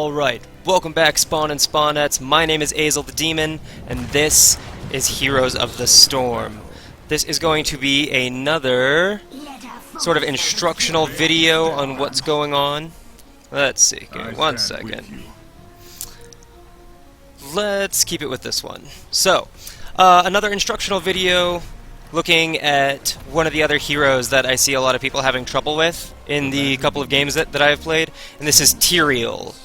Alright, welcome back Spawn and Spawnettes. My name is Azel the Demon, and this is Heroes of the Storm. This is going to be another sort of instructional video on what's going on. Let's see, give me 1 second. Let's keep it with this one. So, another instructional video looking at one of the other heroes that I see a lot of people having trouble with in the couple of games that I've played, and this is Tyrael.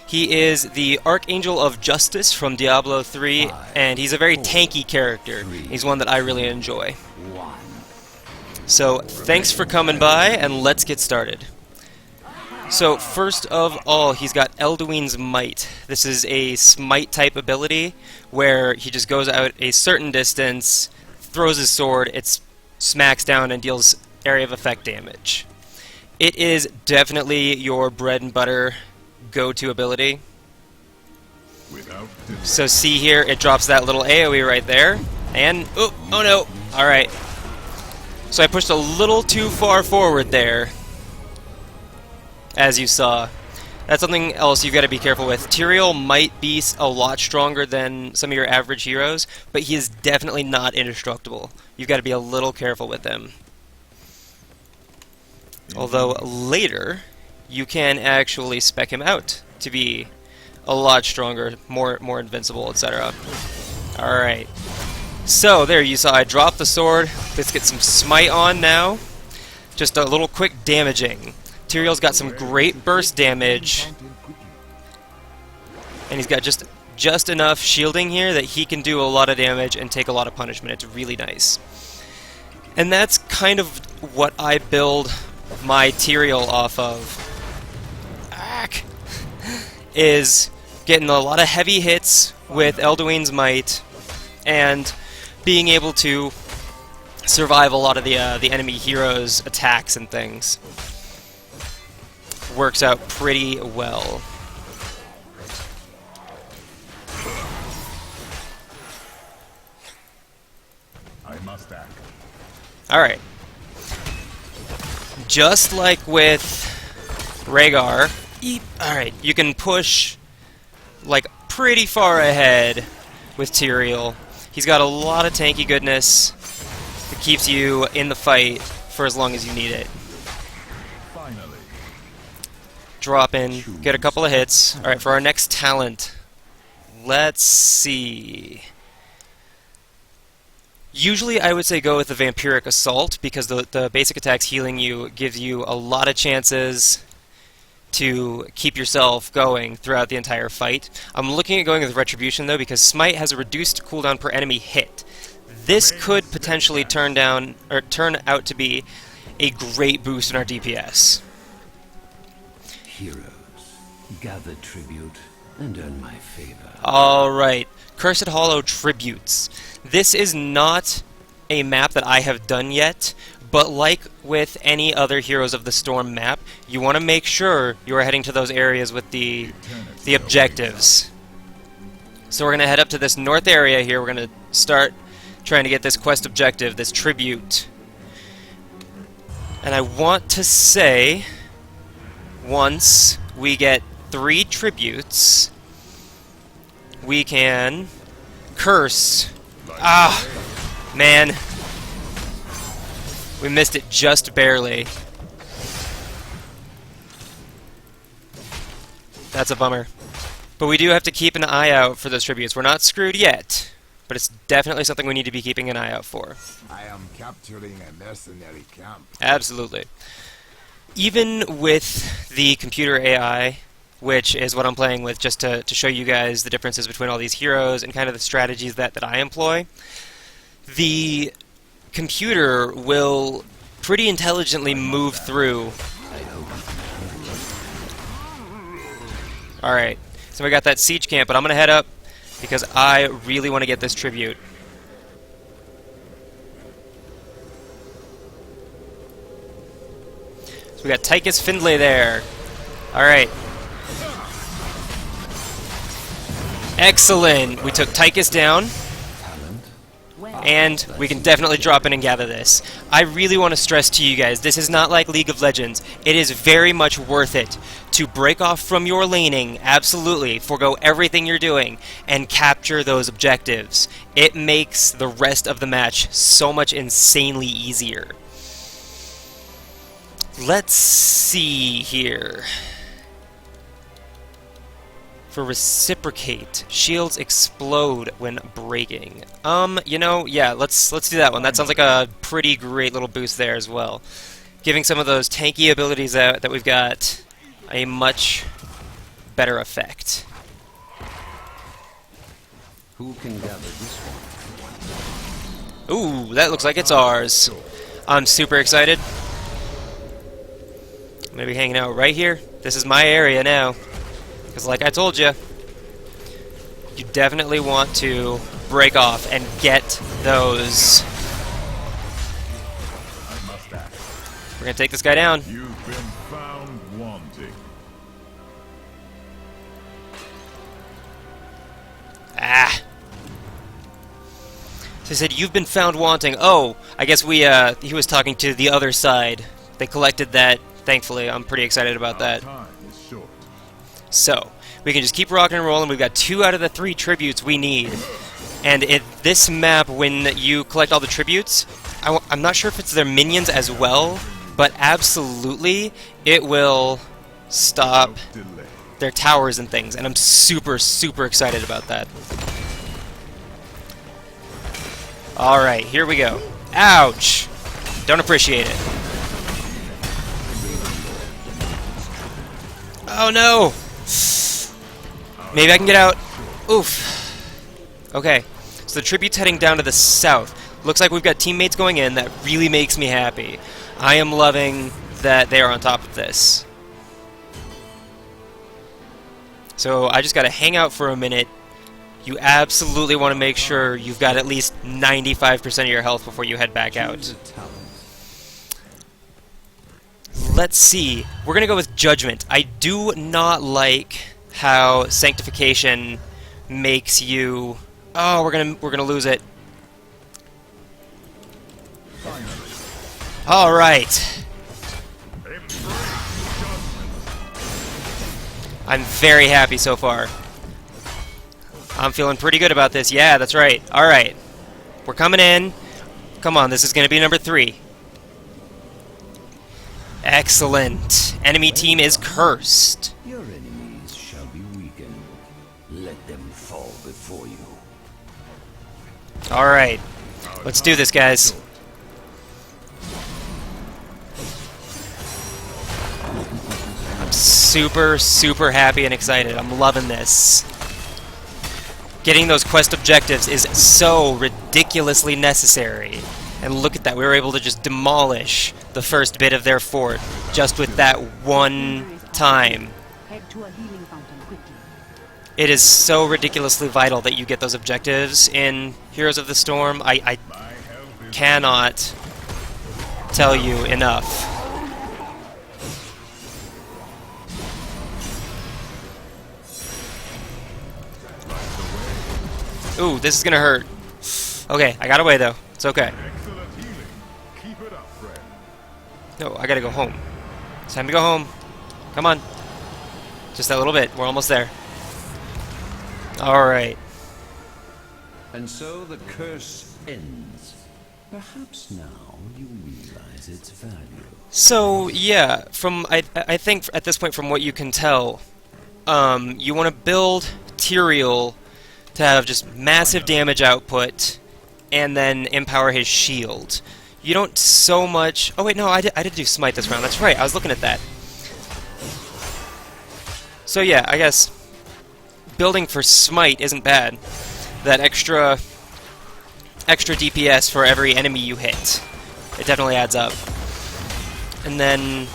He is the Archangel of Justice from Diablo 3, and he's a very tanky character. He's one that I really enjoy. So, thanks for coming by, and let's get started. So, first of all, he's got Elduin's Might. This is a smite-type ability, where he just goes out a certain distance, throws his sword, it smacks down and deals area of effect damage. It is definitely your bread and butter go-to ability. So see here, it drops that little AoE right there, and oh no! Alright. So I pushed a little too far forward there, as you saw. That's something else you've got to be careful with. Tyrael might be a lot stronger than some of your average heroes, but he is definitely not indestructible. You've got to be a little careful with him. Although later, you can actually spec him out to be a lot stronger, more invincible, etc. Alright. So, there you saw I dropped the sword. Let's get some smite on now. Just a little quick damaging. Tyrael's got some great burst damage, and he's got just enough shielding here that he can do a lot of damage and take a lot of punishment. It's really nice. And that's kind of what I build my Tyrael off of. Is getting a lot of heavy hits with Elduin's Might, and being able to survive a lot of the enemy heroes' attacks and things. Works out pretty well. I must act. Alright. Just like with Rhaegar, alright, you can push like pretty far ahead with Tyrael. He's got a lot of tanky goodness that keeps you in the fight for as long as you need it. Drop in, get a couple of hits. Alright, for our next talent, let's see. Usually I would say go with the Vampiric Assault, because the basic attacks healing you gives you a lot of chances to keep yourself going throughout the entire fight. I'm looking at going with Retribution though, because Smite has a reduced cooldown per enemy hit. This could potentially turn out to be a great boost in our DPS. Heroes, gather tribute and earn my favor. Alright, Cursed Hollow Tributes. This is not a map that I have done yet, but like with any other Heroes of the Storm map, you want to make sure you are heading to those areas with the objectives. So we're going to head up to this north area here. We're going to start trying to get this quest objective, this tribute. And I want to say, once we get 3 tributes, we can curse. Ah, man. We missed it just barely. That's a bummer. But we do have to keep an eye out for those tributes. We're not screwed yet, but it's definitely something we need to be keeping an eye out for. I am capturing a mercenary camp. Absolutely. Even with the computer AI, which is what I'm playing with just to show you guys the differences between all these heroes and kind of the strategies that I employ, the computer will pretty intelligently move through. Alright, so we got that siege camp, but I'm going to head up because I really want to get this tribute. So we got Tychus Findlay there. Alright. Excellent! We took Tychus down. And we can definitely drop in and gather this. I really want to stress to you guys, this is not like League of Legends. It is very much worth it to break off from your laning, absolutely, forgo everything you're doing, and capture those objectives. It makes the rest of the match so much insanely easier. Let's see here. For reciprocate, shields explode when breaking. You know, yeah, let's do that one. That sounds like a pretty great little boost there as well. Giving some of those tanky abilities that we've got a much better effect. Who can gather this one? Ooh, that looks like it's ours. I'm super excited. I'm gonna be hanging out right here. This is my area now. Because like I told you, you definitely want to break off and get those. We're gonna take this guy down. You've been found wanting. Ah. So he said, "You've been found wanting." Oh, I guess he was talking to the other side. They collected that, thankfully. I'm pretty excited about that. Time is short. So, we can just keep rocking and rolling. We've got 2 out of the 3 tributes we need. And in this map, when you collect all the tributes, I'm not sure if it's their minions as well, but absolutely, it will stop Delay. their towers and things. And I'm super, super excited about that. Alright, here we go. Ouch! Don't appreciate it. Oh no! Maybe I can get out. Oof. Okay, so the tribute's heading down to the south. Looks like we've got teammates going in. That really makes me happy. I am loving that they are on top of this. So I just gotta hang out for a minute. You absolutely want to make sure you've got at least 95% of your health before you head back out. Let's see. We're gonna go with Judgment. I do not like how Sanctification makes you. Oh, we're gonna lose it. All right. I'm very happy so far. I'm feeling pretty good about this. Yeah, that's right. All right. We're coming in. Come on, this is going to be number 3. Excellent. Enemy team is cursed. Your enemies shall be weakened. Let them fall before you. All right. Let's do this, guys. I'm super, super happy and excited. I'm loving this. Getting those quest objectives is so ridiculously necessary. And look at that, we were able to just demolish the first bit of their fort just with that one time. Head to a healing fountain quickly. It is so ridiculously vital that you get those objectives in Heroes of the Storm. I cannot tell you enough. Ooh, this is gonna hurt. Okay, I got away though. It's okay. Excellent healing. Keep it up, friend. No, I gotta go home. It's time to go home. Come on. Just that little bit. We're almost there. Alright. And so the curse ends. Perhaps now you realize its value. So, yeah, I think at this point from what you can tell, you want to build Tyrael to have just massive damage output and then empower his shield. You don't so much... Oh wait, no, I did do Smite this round. That's right, I was looking at that. So yeah, I guess building for Smite isn't bad. That extra DPS for every enemy you hit. It definitely adds up. And then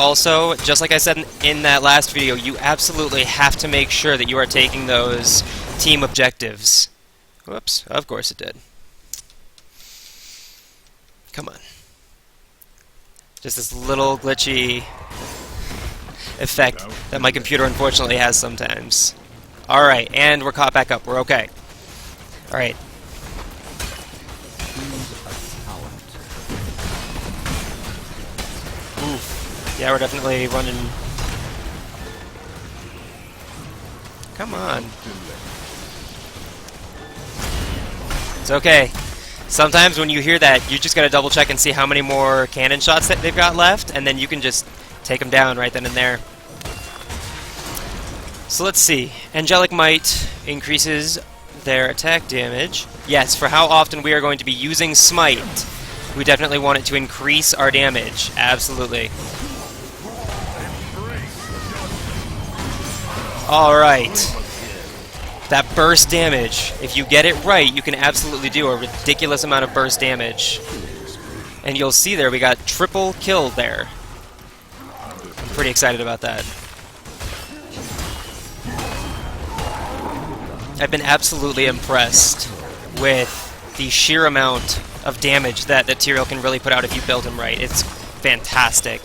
also, just like I said in that last video, you absolutely have to make sure that you are taking those team objectives. Whoops, of course it did. Come on. Just this little glitchy effect that my computer unfortunately has sometimes. Alright, and we're caught back up. We're okay. Alright. Oof. Yeah, we're definitely running Come on. It's okay. Sometimes when you hear that, you just gotta double check and see how many more cannon shots that they've got left, and then you can just take them down right then and there. So let's see. Angelic Might increases their attack damage. Yes, for how often we are going to be using Smite, we definitely want it to increase our damage. Absolutely. Alright. That burst damage, if you get it right, you can absolutely do a ridiculous amount of burst damage. And you'll see there, we got triple kill there. I'm pretty excited about that. I've been absolutely impressed with the sheer amount of damage that Tyrael can really put out if you build him right. It's fantastic.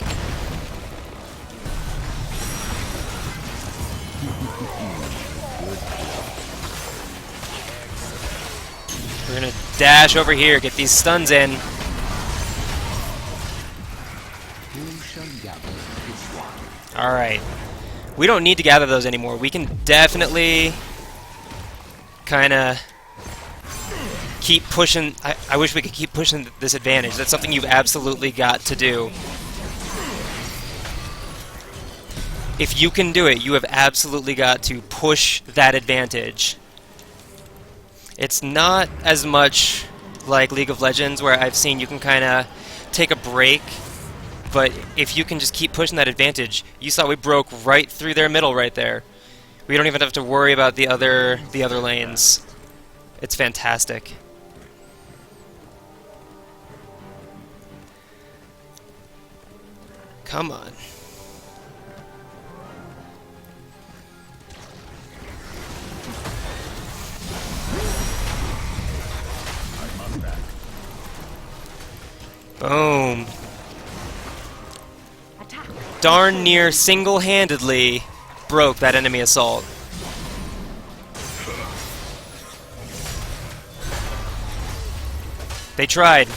We're gonna dash over here, get these stuns in. Alright. We don't need to gather those anymore. We can definitely kinda keep pushing. I wish we could keep pushing this advantage. That's something you've absolutely got to do. If you can do it, you have absolutely got to push that advantage. It's not as much like League of Legends, where I've seen you can kind of take a break, but if you can just keep pushing that advantage, you saw we broke right through their middle right there. We don't even have to worry about the other lanes. It's fantastic. Come on. Boom. Attack. Darn near single-handedly broke that enemy assault. They tried.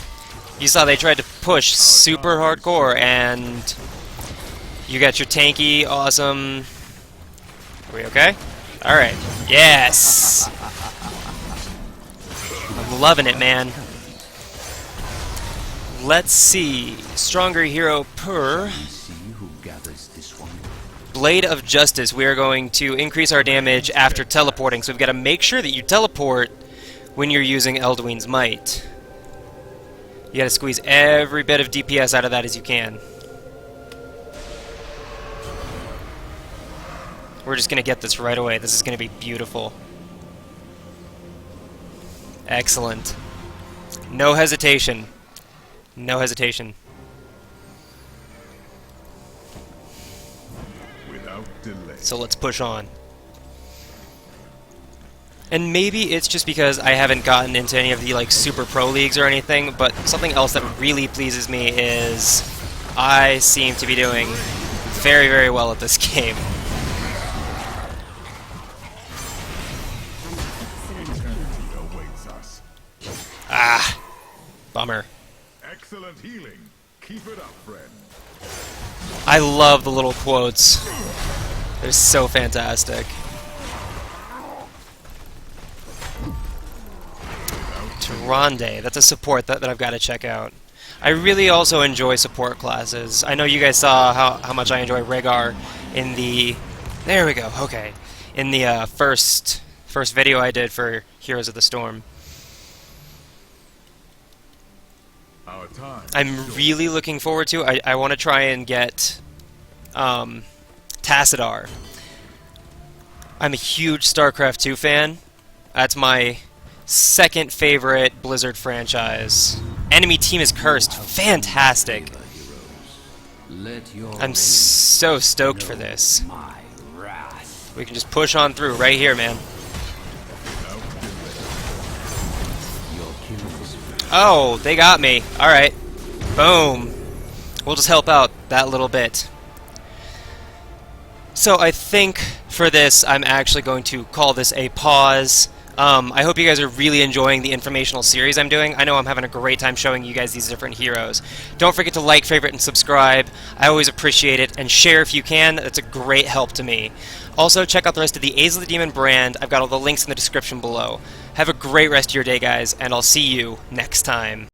You saw they tried to push super hardcore, and you got your tanky, awesome. Are we okay? Alright. Yes! I'm loving it, man. Let's see. Stronger hero per. Blade of Justice. We are going to increase our damage after teleporting, so we've got to make sure that you teleport when you're using Elduin's Might. You got to squeeze every bit of DPS out of that as you can. We're just going to get this right away. This is going to be beautiful. Excellent. No hesitation. No hesitation. Without delay. So let's push on. And maybe it's just because I haven't gotten into any of the like super pro leagues or anything, but something else that really pleases me is I seem to be doing very, very well at this game. Awaits us. Ah, bummer. Excellent healing. Keep it up, friend. I love the little quotes. They're so fantastic. Tyrael, that's a support that I've got to check out. I really also enjoy support classes. I know you guys saw how much I enjoy Rhaegar in the... There we go, okay. In the first video I did for Heroes of the Storm. Our time. I'm really looking forward to... I want to try and get Tassadar. I'm a huge StarCraft 2 fan. That's my second favorite Blizzard franchise. Enemy team is cursed. Fantastic. I'm so stoked for this. We can just push on through right here, man. Oh, they got me. Alright. Boom. We'll just help out that little bit. So I think for this, I'm actually going to call this a pause. I hope you guys are really enjoying the informational series I'm doing. I know I'm having a great time showing you guys these different heroes. Don't forget to like, favorite, and subscribe. I always appreciate it. And share if you can. That's a great help to me. Also, check out the rest of the Ace of the Demon brand. I've got all the links in the description below. Have a great rest of your day, guys, and I'll see you next time.